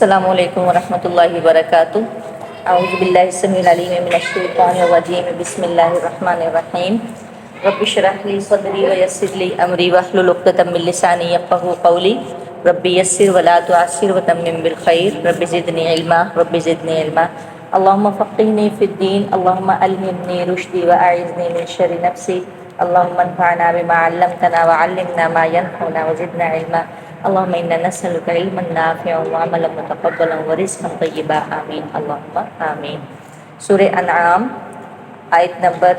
السلام علیکم ورحمۃ اللہ وبرکاتہ۔ اعوذ باللہ السمیع العلیم من الشیطان الرجیم، بسم اللہ الرحمن الرحیم۔ رب اشرح لی صدری ویسر لی امری واحلل عقدۃ من لسانی یفقہوا قولی۔ رب یسر ولا تعسر وتمم بالخیر، رب زدنی علما رب زدنی علما۔ اللہم فقہنی فی الدین، اللہم الہمنی رشدی واعذنی من شر نفسی، اللہم انفعنا بما علمتنا وعلمنا ما ینفعنا وزدنا علما۔ اللہم انا نسألک علما نافعا وعملا متقبلا ورزقا طیبا، آمین اللہم آمین۔ سورہ انعام آیت نمبر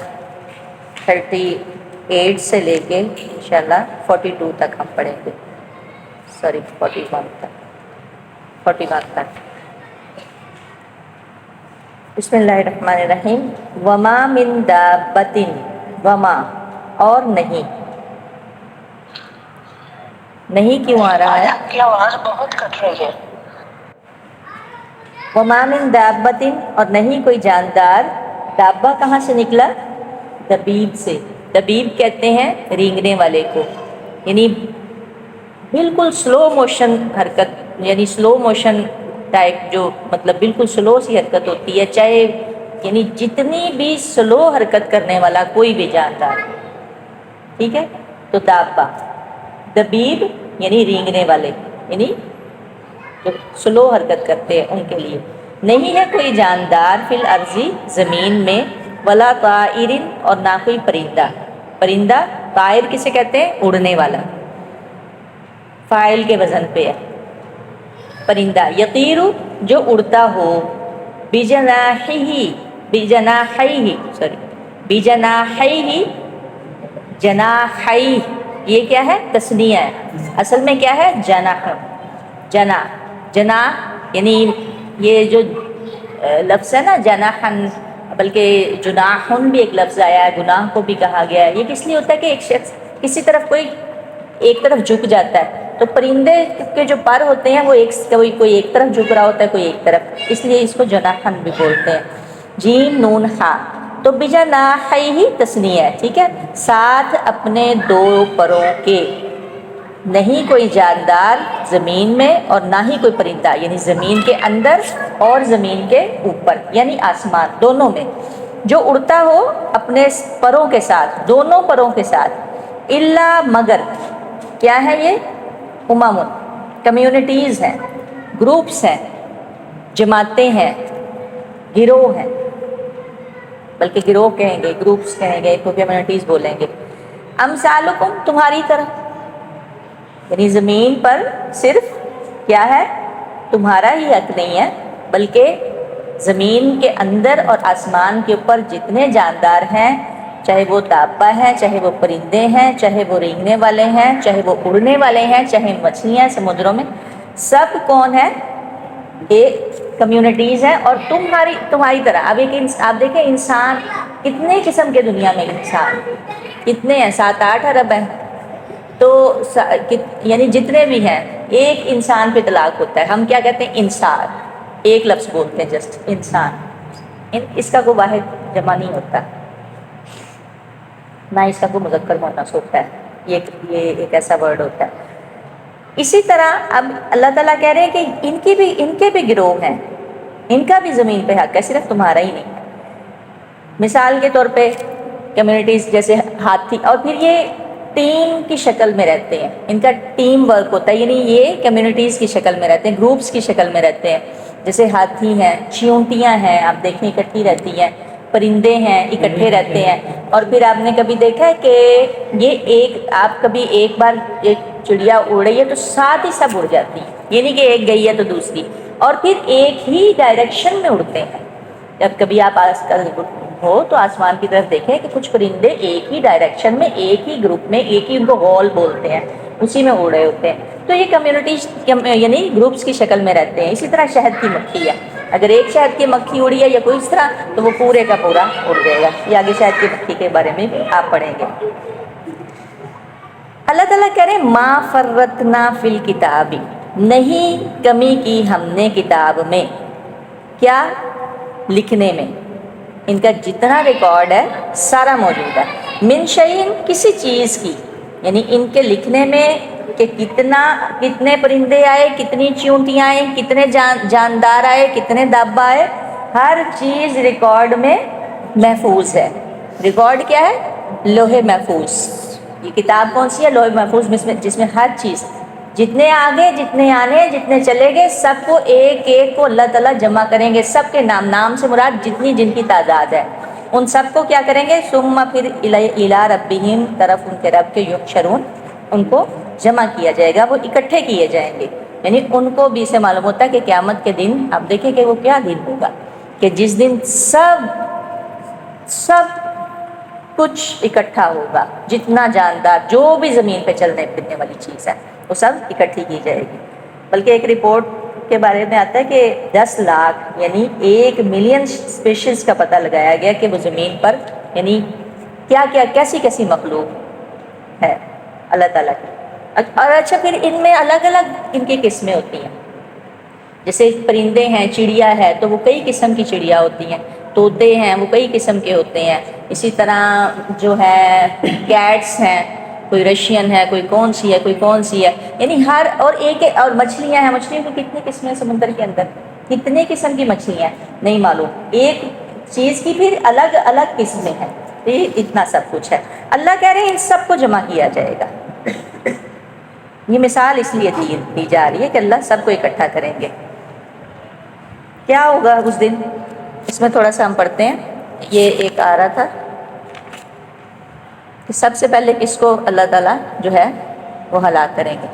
38 سے لے کے انشاءاللہ 42 تک ہم پڑھیں گے، 41 تک۔ بسم اللہ الرحمن الرحیم۔ وما من دابۃ، وما اور نہیں کیوں آ رہا ہے؟ آپ کی آواز بہت کٹ رہی ہے۔ وما من دابۃ، اور نہیں کوئی جاندار۔ دابہ کہاں سے نکلا؟ دبیب سے۔ دبیب کہتے ہیں رینگنے والے کو، یعنی بالکل سلو موشن حرکت، یعنی سلو موشن ٹائپ، جو مطلب بالکل سلو سی حرکت ہوتی ہے، چاہے یعنی جتنی بھی سلو حرکت کرنے والا کوئی بھی جاندار، ٹھیک ہے؟ تو دابہ، دبیب یعنی رینگنے والے، یعنی جو سلو حرکت کرتے ہیں ان کے لیے۔ نہیں ہے کوئی جاندار فی الارضی، زمین میں، ولا طائر، اور نہ کوئی پرندہ۔ پرندہ طائر کسے کہتے ہیں؟ اڑنے والا، فاعل کے وزن پہ ہے پرندہ۔ یطیر جو اڑتا ہو، بجناحیہ، جناحیہ یہ کیا ہے؟ تثنیہ ہے، اصل میں کیا ہے؟ جناح، جناح یعنی یہ جو لفظ ہے نا جناحن، بلکہ جناحن بھی ایک لفظ آیا ہے، گناہ کو بھی کہا گیا ہے۔ یہ کس لیے ہوتا ہے کہ ایک شخص کسی طرف ایک طرف جھک جاتا ہے، تو پرندے کے جو پر ہوتے ہیں وہ کوئی ایک طرف جھک رہا ہوتا ہے، کوئی ایک طرف، اس لیے اس کو جناحن بھی بولتے ہیں۔ جیم نون ہا، تو بجناحیہ تثنیہ ہے، ٹھیک ہے؟ ساتھ اپنے دو پروں کے۔ نہیں کوئی جاندار زمین میں، اور نہ ہی کوئی پرندہ، یعنی زمین کے اندر اور زمین کے اوپر، یعنی آسمان دونوں میں، جو اڑتا ہو اپنے پروں کے ساتھ، دونوں پروں کے ساتھ۔ الا مگر، کیا ہے یہ؟ امم، کمیونٹیز ہیں، گروپس ہیں، جماعتیں ہیں، گروہ ہیں، بلکہ گروہ کہیں گے، گروپس کہیں گے، کمیونٹیز بولیں گے۔ امثالکم، تمہاری طرح، یعنی زمین پر صرف کیا ہے؟ تمہارا ہی حق نہیں ہے، بلکہ زمین کے اندر اور آسمان کے اوپر جتنے جاندار ہیں، چاہے وہ دابہ ہیں، چاہے وہ پرندے ہیں، چاہے وہ رینگنے والے ہیں، چاہے وہ اڑنے والے ہیں، چاہے مچھلیاں سمندروں میں، سب کون ہے؟ ایک کمیونٹیز ہیں، اور تمہاری طرح۔ اب آپ دیکھیں انسان کتنے قسم کے دنیا میں انسان کتنے ہیں؟ 7-8 ارب ہیں، تو یعنی جتنے بھی ہیں، ایک انسان پہ اطلاق ہوتا ہے۔ ہم کیا کہتے ہیں؟ انسان، ایک لفظ بولتے ہیں، جسٹ انسان۔ اس کا کوئی واحد جمع نہیں ہوتا، نہ اس کا کوئی مذکر مؤنث ہوتا ہے، یہ ایک ایسا ورڈ ہوتا ہے۔ اسی طرح اب اللہ تعالیٰ کہہ رہے ہیں کہ ان کے بھی گروہ ہیں، ان کا بھی زمین پہ حق ہے، صرف تمہارا ہی نہیں ہے۔ مثال کے طور پہ کمیونٹیز جیسے ہاتھی، اور پھر یہ ٹیم کی شکل میں رہتے ہیں، ان کا ٹیم ورک ہوتا ہے، یعنی یہ کمیونٹیز کی شکل میں رہتے ہیں، گروپس کی شکل میں رہتے ہیں۔ جیسے ہاتھی ہیں، چیونٹیاں ہیں، آپ دیکھیں اکٹھی رہتی ہیں، پرندے ہیں اکٹھے رہتے ہیں۔ اور پھر آپ نے کبھی دیکھا ہے کہ آپ کبھی ایک بار ایک چڑیا اڑ رہی ہے تو ساتھ ہی سب اڑ جاتی ہیں، یہ نہیں کہ ایک گئی ہے تو دوسری، اور پھر ایک ہی ڈائریکشن میں اڑتے ہیں۔ جب کبھی آپ ہو تو آسمان کی طرف دیکھیں کہ کچھ پرندے ایک ہی ڈائریکشن میں، ایک ہی گروپ میں، ایک ہی، ان کو غول بولتے ہیں، اسی میں اڑ رہے ہوتے ہیں۔ تو یہ کمیونٹیز یعنی گروپس کی شکل میں رہتے ہیں۔ اسی طرح شہد کی مکھی ہے، اگر ایک شہد کی مکھی اڑی ہے یا کوئی اس طرح، تو وہ پورے کا پورا اڑ جائے گا۔ یہ آگے شہد کی مکھی کے بارے میں آپ پڑھیں گے۔ اللہ تعالیٰ کہہ رہے ہیں ما فرطنا فی الکتاب، نہیں کمی کی ہم نے کتاب میں، کیا؟ لکھنے میں۔ ان کا جتنا ریکارڈ ہے سارا موجود ہے۔ من شیء، کسی چیز کی، یعنی ان کے لکھنے میں کہ کتنے پرندے آئے، کتنی چیونٹیاں آئیں، کتنے جاندار آئے، کتنے دب آئے، ہر چیز ریکارڈ میں محفوظ ہے۔ ریکارڈ کیا ہے؟ لوح محفوظ۔ یہ کتاب کون سی ہے؟ لوح محفوظ، جس میں ہر چیز، جتنے آگے، جتنے آنے، جتنے چلے گئے، سب کو ایک ایک کو اللہ تعالیٰ جمع کریں گے، سب کے نام سے مراد جتنی جن کی تعداد ہے ان سب کو کیا کریں گے؟ ثم پھر الی ربہم، طرف ان کے رب کے، یحشرون، ان کو جمع کیا جائے گا، وہ اکٹھے کیے جائیں گے۔ یعنی ان کو بھی سے معلوم ہوتا ہے کہ قیامت کے دن، اب دیکھیں کہ وہ کیا دن ہوگا، کہ جس دن سب کچھ اکٹھا ہوگا، جتنا جاندار، جو بھی زمین پہ چلنے پھرنے والی چیز ہے وہ سب اکٹھی کی جائے گی۔ بلکہ ایک رپورٹ کے بارے میں آتا ہے کہ 10 لاکھ یعنی 1 ملین اسپیشیز کا پتہ لگایا گیا کہ وہ زمین پر یعنی کیسی مخلوق ہے اللہ تعالیٰ کی۔ اور اچھا، پھر ان میں الگ الگ ان کی قسمیں ہوتی ہیں، جیسے پرندے ہیں، چڑیا ہے تو وہ کئی قسم کی چڑیا ہوتی ہیں، طوطے ہیں وہ کئی قسم کے ہوتے ہیں، اسی طرح جو ہے کیٹس ہیں، کوئی رشین ہے، کوئی کون سی ہے، یعنی ہر اور مچھلیاں ہیں، مچھلیوں کی کتنی قسمیں سمندر کے اندر، کتنے قسم کی مچھلیاں ہیں نہیں معلوم، ایک چیز کی پھر الگ الگ قسمیں ہیں، یہ اتنا سب کچھ ہے۔ اللہ کہہ رہے ہیں ان سب کو جمع کیا جائے گا۔ یہ مثال اس لیے دی جا رہی ہے کہ اللہ سب کو اکٹھا کریں گے۔ کیا ہوگا اس دن، اس میں تھوڑا سا ہم پڑھتے ہیں۔ یہ ایک آ رہا تھا کہ سب سے پہلے کس کو اللہ تعالیٰ جو ہے وہ ہلاک کریں گے۔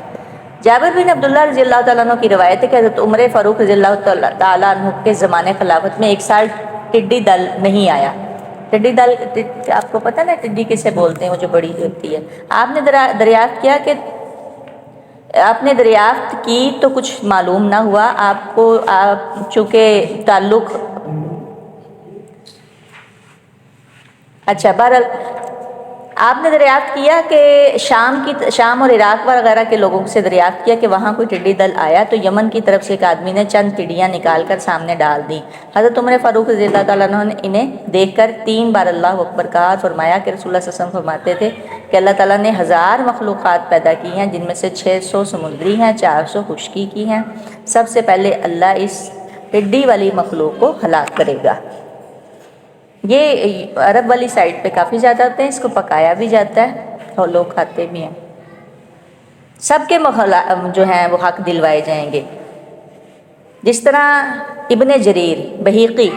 جابر بن عبداللہ رضی اللہ تعالیٰ عنہ کی روایت ہے کہ حضرت عمر فاروق رضی اللہ تعالیٰ عنہ کے زمانے خلافت میں ایک سال ٹڈی دل نہیں آیا۔ ٹڈی دل آپ کو پتہ نا ٹڈی کسے بولتے ہیں، وہ جو بڑی ہوتی ہے۔ آپ نے دریافت کی تو کچھ معلوم نہ ہوا آپ چونکہ تعلق بہرحال آپ نے دریافت کیا کہ شام اور عراق وغیرہ کے لوگوں سے دریافت کیا کہ وہاں کوئی ٹڈی دل آیا، تو یمن کی طرف سے ایک آدمی نے چند ٹڈیاں نکال کر سامنے ڈال دیں۔ حضرت عمر فاروق رضی اللہ تعالیٰ عنہ نے انہیں دیکھ کر 3 بار اللہ اکبر کہا، فرمایا کہ رسول اللہ صلی اللہ علیہ وسلم فرماتے تھے کہ اللہ تعالیٰ نے 1000 مخلوقات پیدا کی ہیں، جن میں سے 600 سمندری ہیں، 400 خشکی کی ہیں۔ سب سے پہلے اللہ اس ٹڈی والی مخلوق کو ہلاک کرے گا۔ یہ عرب والی سائڈ پہ کافی زیادہ ہوتے ہیں، اس کو پکایا بھی جاتا ہے اور لوگ کھاتے بھی ہیں۔ سب کے جو ہیں وہ حق دلوائے جائیں گے، جس طرح ابن جریر بحیقی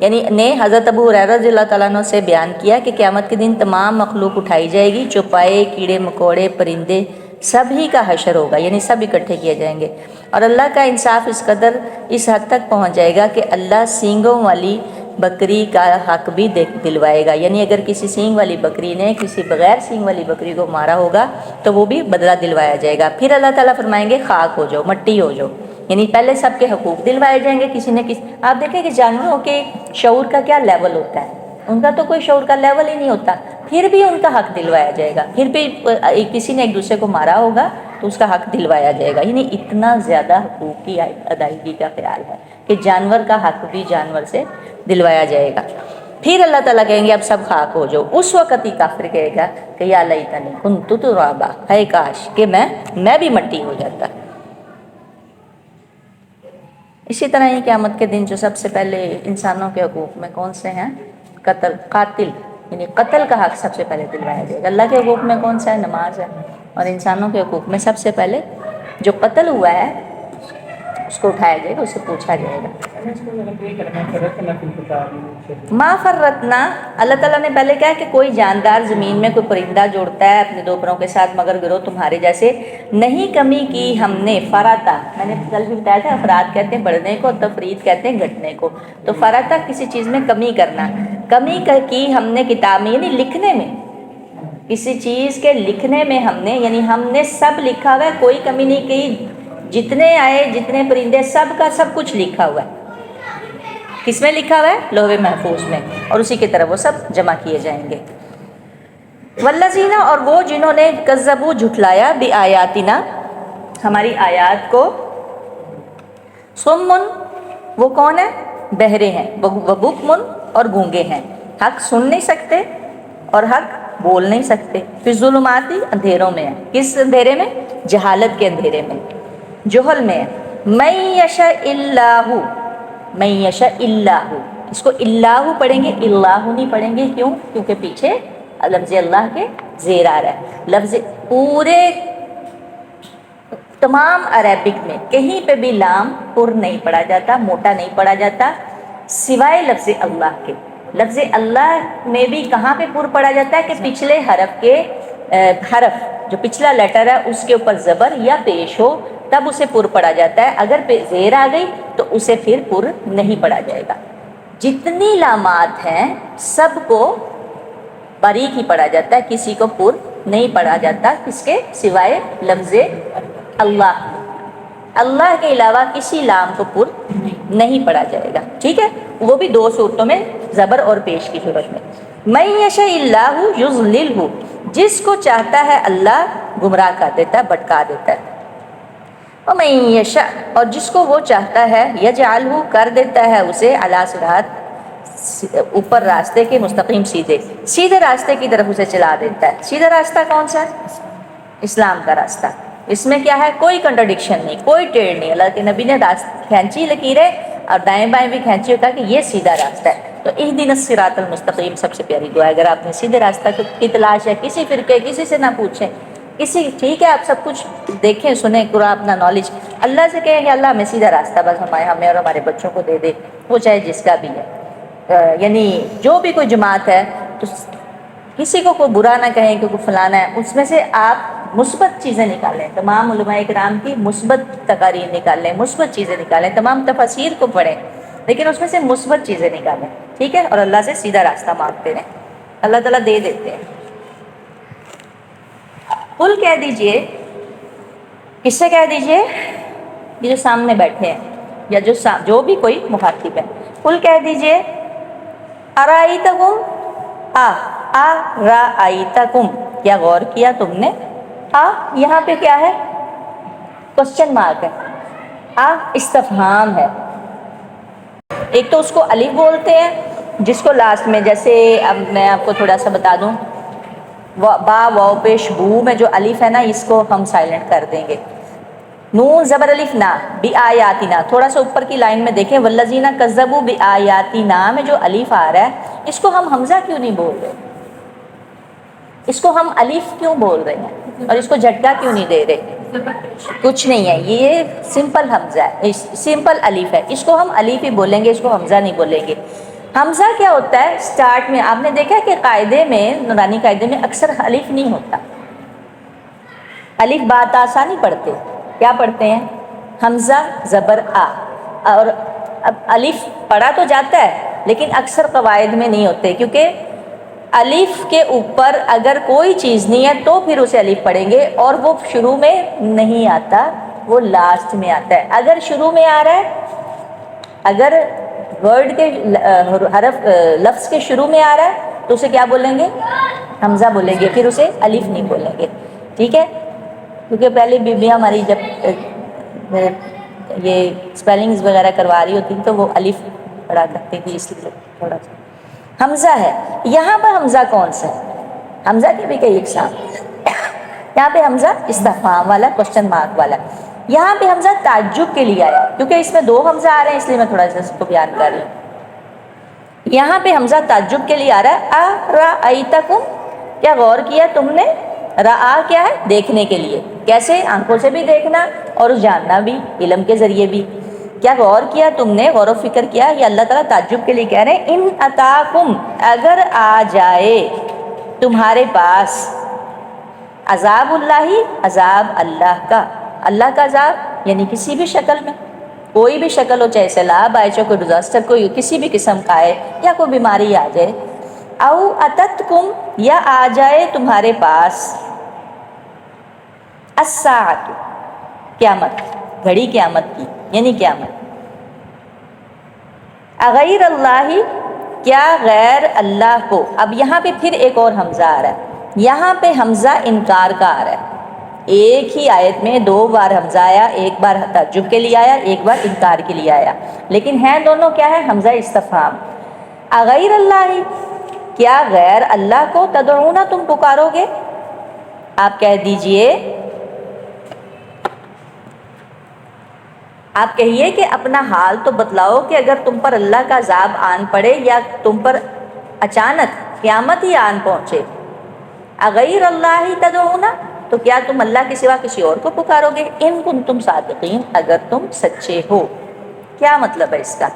یعنی نے حضرت ابو ہریرہ رضی اللہ تعالیٰ عنہ سے بیان کیا کہ قیامت کے دن تمام مخلوق اٹھائی جائے گی، چوپائے، کیڑے مکوڑے، پرندے، سب ہی کا حشر ہوگا، یعنی سب اکٹھے کیے جائیں گے۔ اور اللہ کا انصاف اس حد تک پہنچ جائے گا کہ اللہ سینگوں والی بکری کا حق بھی دلوائے گا، یعنی اگر کسی سینگ والی بکری نے کسی بغیر سینگ والی بکری کو مارا ہوگا تو وہ بھی بدلہ دلوایا جائے گا۔ پھر اللہ تعالیٰ فرمائیں گے خاک ہو جاؤ، مٹی ہو جاؤ، یعنی پہلے سب کے حقوق دلوائے جائیں گے، آپ دیکھیں کہ جانوروں کے شعور کا کیا لیول ہوتا ہے، ان کا تو کوئی شعور کا لیول ہی نہیں ہوتا، پھر بھی ان کا حق دلوایا جائے گا، پھر بھی کسی نے ایک دوسرے کو مارا ہوگا تو اس کا حق دلوایا جائے گا، یعنی اتنا زیادہ حقوق کی ادائیگی کا خیال ہے کہ جانور کا حق بھی جانور سے دلوایا جائے گا۔ پھر اللہ تعالیٰ کہیں گے اب سب خاک ہو جاؤ، اس وقت ہی کافر کہے گا کہ یا لیتنی کنت ترابا، ہے کاش کہ میں بھی مٹی ہو جاتا۔ اسی طرح ہی قیامت کے دن جو سب سے پہلے انسانوں کے حقوق میں کون سے ہیں؟ قاتل یعنی قتل کا حق سب سے پہلے دلوایا جائے گا۔ اللہ کے حقوق میں کون سا ہے؟ نماز ہے، اور انسانوں کے حقوق میں سب سے پہلے جو قتل ہوا ہے اس کو اٹھایا جائے گا، اس سے پوچھا جائے گا۔ ما فرطنا، اللہ تعالیٰ نے پہلے کہا کہ کوئی جاندار زمین میں کوئی پرندہ جوڑتا ہے اپنے 2 پروں کے ساتھ مگر گروہ تمہارے جیسے نہیں کمی کی ہم نے۔ فراتا میں نے کل بھی بتایا تھا، افراد کہتے ہیں بڑھنے کو، تفرید کہتے ہیں گھٹنے کو، تو فراتا کسی چیز میں کمی کرنا، کمی کی ہم نے کتاب میں، یعنی لکھنے میں، کسی چیز کے لکھنے میں ہم نے، یعنی ہم نے سب لکھا ہوا ہے، کوئی کمی نہیں کی، جتنے آئے جتنے پرندے سب کا سب کچھ لکھا ہوا ہے۔ کس میں لکھا ہوا ہے؟ لوح محفوظ میں، اور اسی کی طرف وہ سب جمع کیے جائیں گے۔ والذین، اور وہ جنہوں نے کذبوا جھٹلایا بآیاتنا، ہماری آیات کو، صمٌ، وہ کون ہے؟ بہرے ہیں، وبکمٌ، اور گونگے ہیں، حق سن نہیں سکتے اور حق بول نہیں سکتے. فی الظلماتی اندھیروں میں ہے. کس اندھیرے میں؟ جہالت کے اندھیرے میں، جہل میں ہے. من یشاء اللہ، من یشاء اللہ، اس کو اللہ پڑھیں گے، اللہ نہیں پڑھیں گے. کیوں؟ کیونکہ پیچھے لفظ اللہ کے زیر آ رہا ہے. لفظ پورے تمام عربک میں کہیں پہ بھی لام پر نہیں پڑھا جاتا، موٹا نہیں پڑھا جاتا، سوائے لفظ اللہ کے. لفظ اللہ میں بھی کہاں پہ پر پڑھا جاتا ہے کہ پچھلے حرف کے حرف جو پچھلا لیٹر ہے اس کے اوپر زبر یا پیش ہو تب اسے پر پڑھا جاتا ہے. اگر زیر آ گئی تو اسے پھر پر نہیں پڑھا جائے گا. جتنی لامات ہیں سب کو باریک ہی پڑھا جاتا ہے، کسی کو پر نہیں پڑھا جاتا، کس کے سوائے لفظ اللہ. اللہ کے علاوہ کسی لام کو پر نہیں پڑھا جائے گا. ٹھیک ہے، وہ بھی دو صورتوں میں، زبر اور پیش کی صورت میں. من یشاء اللہ یضللہ، جس کو چاہتا ہے اللہ گمراہ کر دیتا ہے، بھٹکا دیتا ہے. ومن یشاء، اور جس کو وہ چاہتا ہے یجعلہ، کر دیتا ہے اسے علی صراط، اوپر راستے کے مستقیم، سیدھے راستے کی طرف اسے چلا دیتا ہے. سیدھا راستہ کون سا ہے؟ اسلام کا راستہ. اس میں کیا ہے؟ کوئی کنٹرڈکشن نہیں، کوئی ٹیڑھ نہیں. اللہ کے نبی نے کھینچی لکیریں اور دائیں بائیں بھی کھینچی ہوتا کہ یہ سیدھا راستہ ہے. تو اہدنا الصراط المستقیم سب سے پیاری دعا ہے. اگر آپ نے سیدھے راستہ کی تلاش ہے، کسی فرقے کسی سے نہ پوچھیں، کسی، ٹھیک ہے آپ سب کچھ دیکھیں سنیں قرآن اپنا نالج، اللہ سے کہیں کہ اللہ ہمیں سیدھا راستہ بس ہمیں اور ہمارے بچوں کو دے دے، وہ چاہے جس کا بھی ہے. یعنی جو بھی کوئی جماعت ہے تو کسی کو کوئی برا نہ کہیں کہ کوئی فلانا ہے، اس میں سے آپ مثبت چیزیں نکالیں. تمام علماء کرام کی مثبت تقاریر نکالیں، مثبت چیزیں نکالیں، تمام تفاسیر کو پڑھیں، لیکن اس میں سے مثبت چیزیں نکالیں. ٹھیک ہے، اور اللہ سے سیدھا راستہ مانگتے رہیں، اللہ تعالیٰ دے دیتے ہیں. قل کہہ دیجئے، کس سے کہہ دیجئے؟ یہ جو سامنے بیٹھے ہیں یا جو بھی کوئی مخاطب ہے. قل کہہ دیجئے ارائیتکم، رائیتکم، کیا غور کیا تم نے؟ یہاں پہ کیا ہے؟ کوسچن مارک ہے. استفہام ہے. ایک تو اس کو الف بولتے ہیں جس کو لاسٹ میں، جیسے اب میں آپ کو تھوڑا سا بتا دوں، با واو پیش بو میں جو الف ہے نا، اس کو ہم سائلنٹ کر دیں گے. نون زبر الف نا، بی آیاتنا، تھوڑا سا اوپر کی لائن میں دیکھیں، والذین کذبوا بآیاتنا میں جو الف آ رہا ہے، اس کو ہم حمزہ کیوں نہیں بول رہے؟ اس کو ہم الف کیوں بول رہے ہیں اور اس کو جھٹکا کیوں نہیں دے رہے؟ کچھ نہیں ہے، یہ سمپل حمزہ ہے، سمپل الف ہے. اس کو ہم الف ہی بولیں گے، اس کو حمزہ نہیں بولیں گے. حمزہ کیا ہوتا ہے؟ سٹارٹ میں آپ نے دیکھا کہ قاعدے میں، نورانی قاعدے میں اکثر الف نہیں ہوتا. الف با تا سا نہیں پڑھتے، کیا پڑھتے ہیں؟ حمزہ زبر آ. اور اب الف پڑھا تو جاتا ہے لیکن اکثر قواعد میں نہیں ہوتے، کیونکہ الف کے اوپر اگر کوئی چیز نہیں ہے تو پھر اسے الف پڑھیں گے، اور وہ شروع میں نہیں آتا، وہ لاسٹ میں آتا ہے. اگر شروع میں آ رہا ہے، اگر ورڈ کے حرف لفظ کے شروع میں آ رہا ہے تو اسے کیا بولیں گے؟ حمزہ بولیں گے، پھر اسے الف نہیں بولیں گے. ٹھیک ہے، کیونکہ پہلے بیویاں ہماری جب یہ اسپیلنگز وغیرہ کروا رہی ہوتی تو وہ الف پڑھا کرتی تھی، اس لیے تھوڑا سا حمزہ ہے. یہاں پر حمزہ کون سا ہے؟ حمزہ کے بھی کئی اقسام. یہاں پہ حمزہ استفہام والا، کوسچن مارک والا. یہاں پہ حمزہ تعجب کے لیے آیا، کیونکہ اس میں دو حمزہ آ رہے ہیں، اس لیے میں تھوڑا سا اس کو بیان کر رہی ہوں. یہاں پہ حمزہ تعجب کے لیے آ رہا ہے. ارائیتکم، کیا غور کیا تم نے؟ رآ کیا ہے؟ دیکھنے کے لیے. کیسے؟ آنکھوں سے بھی دیکھنا اور جاننا بھی، علم کے ذریعے بھی. کیا غور کیا تم نے، غور و فکر کیا؟ یہ اللہ تعالیٰ تعجب کے لیے کہہ رہے ہیں. ان اتاکم، اگر آ جائے تمہارے پاس، عذاب اللہ، عذاب اللہ کا. اللہ کا عذاب یعنی کسی بھی شکل میں، کوئی بھی شکل ہو، چاہے سیلاب آئے، چاہے کوئی ڈیزاسٹر، کوئی کسی بھی قسم کا آئے، یا کوئی بیماری آ جائے. او اتتکم، یا آ جائے تمہارے پاس، الساعۃ، قیامت، گھڑی قیامت کی، یعنی قیامت. اغیر اللہ، کیا غیر اللہ کو. اب یہاں پہ پھر ایک اور حمزہ آ رہا ہے. یہاں پہ حمزہ انکار کا آ رہا ہے. ایک ہی آیت میں دو بار حمزہ آیا، ایک بار تعجب کے لیے آیا، ایک بار انکار کے لیے آیا، لیکن ہیں دونوں کیا ہے؟ حمزہ استفہام. اغیر اللہ، کیا غیر اللہ کو تدعون تم پکارو گے؟ آپ کہہ دیجئے، آپ کہیے کہ اپنا حال تو بتلاؤ کہ اگر تم پر اللہ کا عذاب آن پڑے یا تم پر اچانک قیامت ہی آن پہنچے، اغیر اللہ تدعون، تو کیا تم اللہ کے سوا کسی اور کو پکارو گے؟ ان کنتم صادقین، اگر تم سچے ہو۔ کیا مطلب ہے اس کا؟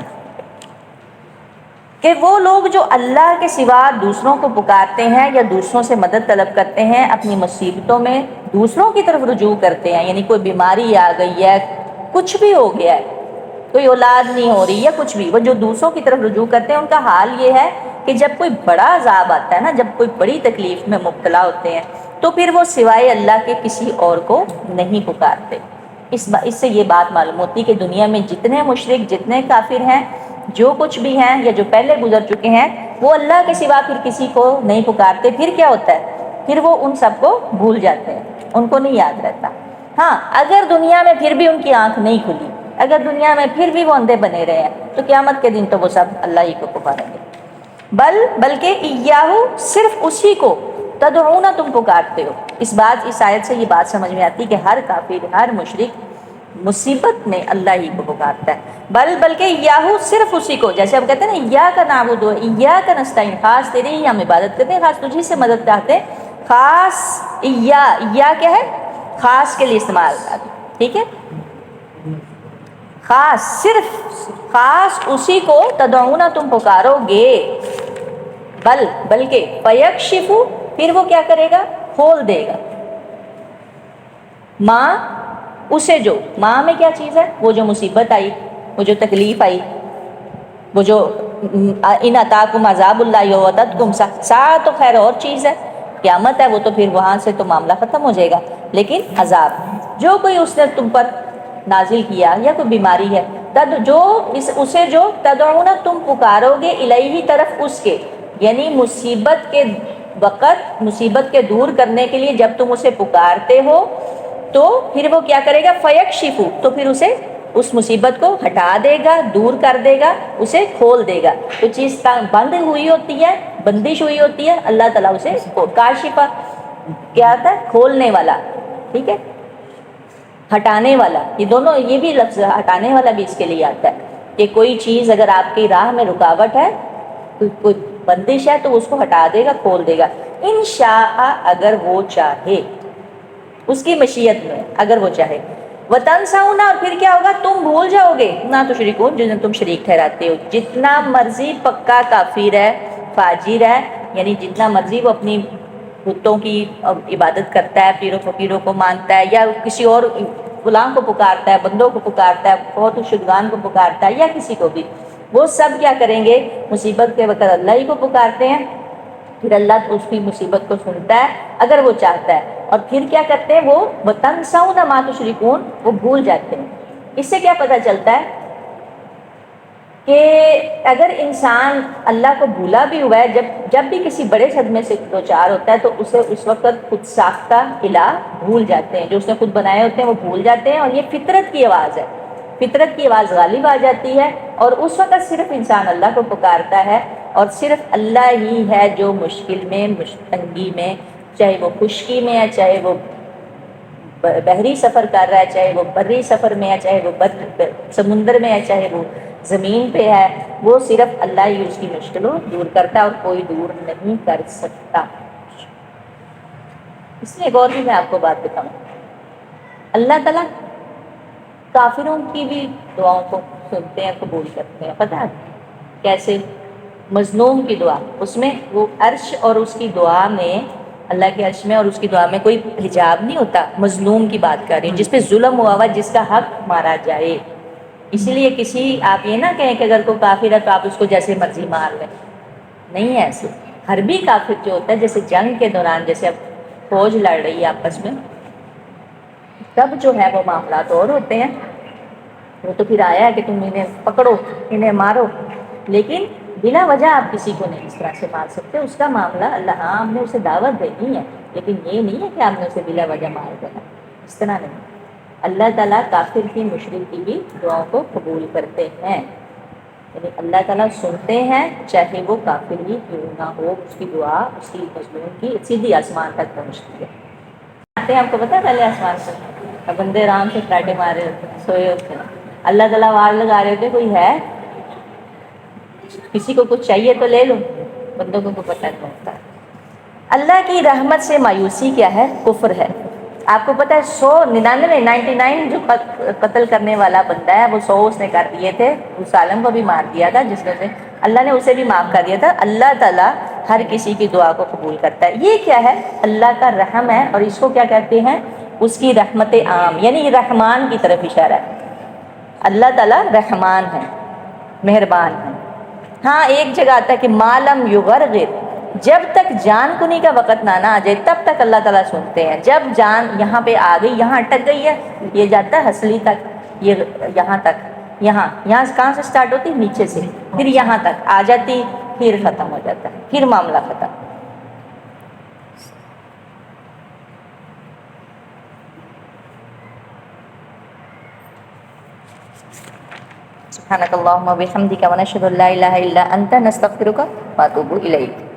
کہ وہ لوگ جو اللہ کے سوا دوسروں کو پکارتے ہیں یا دوسروں سے مدد طلب کرتے ہیں، اپنی مصیبتوں میں دوسروں کی طرف رجوع کرتے ہیں، یعنی کوئی بیماری آ گئی ہے، کچھ بھی ہو گیا ہے، کوئی اولاد نہیں ہو رہی یا کچھ بھی، وہ جو دوسروں کی طرف رجوع کرتے ہیں، ان کا حال یہ ہے کہ جب کوئی بڑا عذاب آتا ہے نا، جب کوئی بڑی تکلیف میں مبتلا ہوتے ہیں، تو پھر وہ سوائے اللہ کے کسی اور کو نہیں پکارتے۔ اس سے یہ بات معلوم ہوتی کہ دنیا میں جتنے مشرک، جتنے کافر ہیں، جو کچھ بھی ہیں یا جو پہلے گزر چکے ہیں، وہ اللہ کے سوا پھر کسی کو نہیں پکارتے۔ پھر کیا ہوتا ہے؟ پھر وہ ان سب کو بھول جاتے ہیں، ان کو نہیں یاد رہتا۔ ہاں، اگر دنیا میں پھر بھی ان کی آنکھ نہیں کھلی، اگر دنیا میں پھر بھی وہ اندھے بنے رہے ہیں، تو قیامت کے دن تو وہ سب اللہ ہی کو پکاریں گے۔ بلکہ ایاہو، صرف اسی کو، تدعون تم پکارتے ہو۔ اس آیت سے یہ بات سمجھ میں آتی کہ ہر کافر، ہر مشرک مصیبت میں اللہ ہی کو پکارتا ہے۔ بلکہ ایاہو، صرف اسی کو، جیسے ہم کہتے ہیں نا ایاک نعبد و ایاک نستعین، خاص تیری ہی ہم عبادت کرتے ہیں، خاص تجھی سے مدد چاہتے ہیں۔ خاص ایا کیا ہے؟ خاص کے لیے استعمال، ٹھیک ہے، خاص، صرف خاص اسی کو تدعون تم پکارو گے۔ بلکہ فیکشف، پھر وہ کیا کرے گا؟ کھول دے گا، ماں، اسے جو، ماں میں کیا چیز ہے؟ وہ جو مصیبت آئی، وہ جو تکلیف آئی، وہ جو ان اتاکم عذاب اللہ ووعدتکم ساعۃ، تو خیر اور چیز ہے، قیامت ہے، وہ تو پھر وہاں سے تو معاملہ ختم ہو جائے گا، لیکن عذاب جو کوئی اس نے تم پر نازل کیا یا کوئی بیماری ہے، اسے جو تدعون تم پکارو گے، الیہ، طرف اس کے، یعنی مصیبت کے وقت، مصیبت کے دور کرنے کے لیے جب تم اسے پکارتے ہو، تو پھر وہ کیا کرے گا؟ فیکشف، تو پھر اسے، اس مصیبت کو ہٹا دے گا، دور کر دے گا، اسے کھول دے گا۔ تو چیز بند ہوئی ہوتی ہے، بندش ہوئی ہوتی ہے، اللہ تعالیٰ اسے کاشفہ، کیا آتا ہے؟ کھولنے والا، ٹھیک ہے، ہٹانے والا، یہ دونوں، یہ بھی لفظ ہٹانے والا بھی اس کے لیے آتا ہے کہ کوئی چیز اگر آپ کی راہ میں رکاوٹ ہے، کوئی بندش ہے، تو اس کو ہٹا دے گا، کھول دے گا۔ انشاء، اگر وہ چاہے، اس کی مشیت میں، اگر وہ چاہے۔ وَتَنْسَوْنَ، اور پھر کیا ہوگا؟ تم بھول جاؤ گے، نہ تشرکون، جنہیں تم شریک ٹھہراتے ہو۔ جتنا مرضی پکا کافر ہے، فاجر ہے، یعنی جتنا مرضی وہ اپنی بتوں کی عبادت کرتا ہے، پیروں فقیروں کو مانتا ہے، یا کسی اور غلام کو پکارتا ہے، بندوں کو پکارتا ہے، بہت شدگان کو پکارتا ہے، یا کسی کو بھی، وہ سب کیا کریں گے؟ مصیبت کے وقت اللہ ہی کو پکارتے ہیں، پھر اللہ اس کی مصیبت کو سنتا ہے اگر وہ چاہتا ہے، اور پھر کیا کرتے ہیں؟ وہ وَتَنْسَوْنَ مَا تُشْرِكُونَ، وہ بھول جاتے ہیں۔ اس سے کیا پتہ چلتا ہے؟ کہ اگر انسان اللہ کو بھولا بھی ہوا ہے، جب بھی کسی بڑے صدمے سے دوچار ہوتا ہے، تو اسے اس وقت خود ساختہ الہ بھول جاتے ہیں، جو اس نے خود بنائے ہوتے ہیں وہ بھول جاتے ہیں، اور یہ فطرت کی آواز ہے، فطرت کی آواز غالب آ جاتی ہے، اور اس وقت صرف انسان اللہ کو پکارتا ہے، اور صرف اللہ ہی ہے جو مشکل میں، تنگی میں، چاہے وہ خشکی میں ہے، چاہے وہ بحری سفر کر رہا ہے، چاہے وہ بری سفر میں ہے، چاہے وہ سمندر میں ہے، چاہے وہ زمین پہ ہے، وہ صرف اللہ ہی اس کی مشکلوں دور کرتا ہے، اور کوئی دور نہیں کر سکتا۔ اس لیے ایک اور بھی میں آپ کو بات بتاؤں، اللہ تعالیٰ کافروں کی بھی دعاؤں کو سنتے ہیں، قبول کرتے ہیں۔ پتہ ہے کیسے؟ مظلوم کی دعا، اس میں وہ عرش اور اس کی دعا میں، اللہ کے عرش میں اور اس کی دعا میں کوئی حجاب نہیں ہوتا۔ مظلوم کی بات کر رہی ہوں، جس پہ ظلم ہوا ہوا، جس کا حق مارا جائے۔ اسی لیے آپ یہ نہ کہیں کہ اگر کوئی کافر ہے تو آپ اس کو جیسے مرضی مار لیں، نہیں ہے ایسے۔ حربی کافر جو ہوتا ہے، جیسے جنگ کے دوران، جیسے اب فوج لڑ رہی ہے آپس میں، تب جو ہے وہ معاملات اور ہوتے ہیں، وہ تو پھر آیا ہے کہ تم انہیں پکڑو، انہیں مارو، لیکن بلا وجہ آپ کسی کو نہیں اس طرح سے مار سکتے۔ اس کا معاملہ اللہ، ہاں ہم نے اسے دعوت دینی ہے، لیکن یہ نہیں ہے کہ آپ نے اسے بلا وجہ مار دینا، اس طرح نہیں۔ اللہ تعالیٰ کافر کی، مشرک کی بھی دعاؤں کو قبول کرتے ہیں۔ یعنی اللہ تعالیٰ سنتے ہیں چاہے وہ کافر ہی کیوں نہ ہو، اس کی دعا اس کی مظلوم کی سیدھی آسمان تک پہنچتی ہے۔ آتے ہیں آپ کو پتہ ہے پہلے آسمان پر بندے آرام سے فراٹے مار رہے ہوتے ہیں، سوئے ہوتے ہیں، اللہ تعالیٰ آواز لگا رہے ہوتے ہیں کوئی ہے، کسی کو کچھ چاہیے تو لے لو، بندوں کو پتہ نہیں ہوتا ہے۔ اللہ کی رحمت سے مایوسی کیا ہے؟ کفر ہے۔ آپ کو پتہ ہے 99 جو قتل کرنے والا بندہ ہے وہ 100 اس نے کر دیے تھے، اس عالم کو بھی مار دیا تھا جس میں سے اللہ نے اسے بھی معاف کر دیا تھا۔ اللہ تعالیٰ ہر کسی کی دعا کو قبول کرتا ہے۔ یہ کیا ہے؟ اللہ کا رحم ہے، اور اس کو کیا کہتے ہیں؟ اس کی رحمت عام، یعنی رحمان کی طرف اشارہ ہے۔ اللہ تعالیٰ رحمان ہے، مہربان ہے۔ ہاں ایک جگہ آتا ہے کہ معلم یغرغر، جب تک جان کنی کا وقت نہ آ جائے تب تک اللہ تعالیٰ سنتے ہیں۔ جب جان یہاں پہ آ گئی، یہاں اٹک گئی ہے، یہ جاتا ہے ہسلی تک، یہ یہاں تک، یہاں کہاں سے سٹارٹ ہوتی؟ نیچے سے، پھر یہاں تک آ جاتی، پھر ختم ہو جاتا ہے، پھر معاملہ ختم۔ سبحانک اللہم و بحمدک ونشہد ان لا الہ الا انت نستغفرک و اتوب الیک۔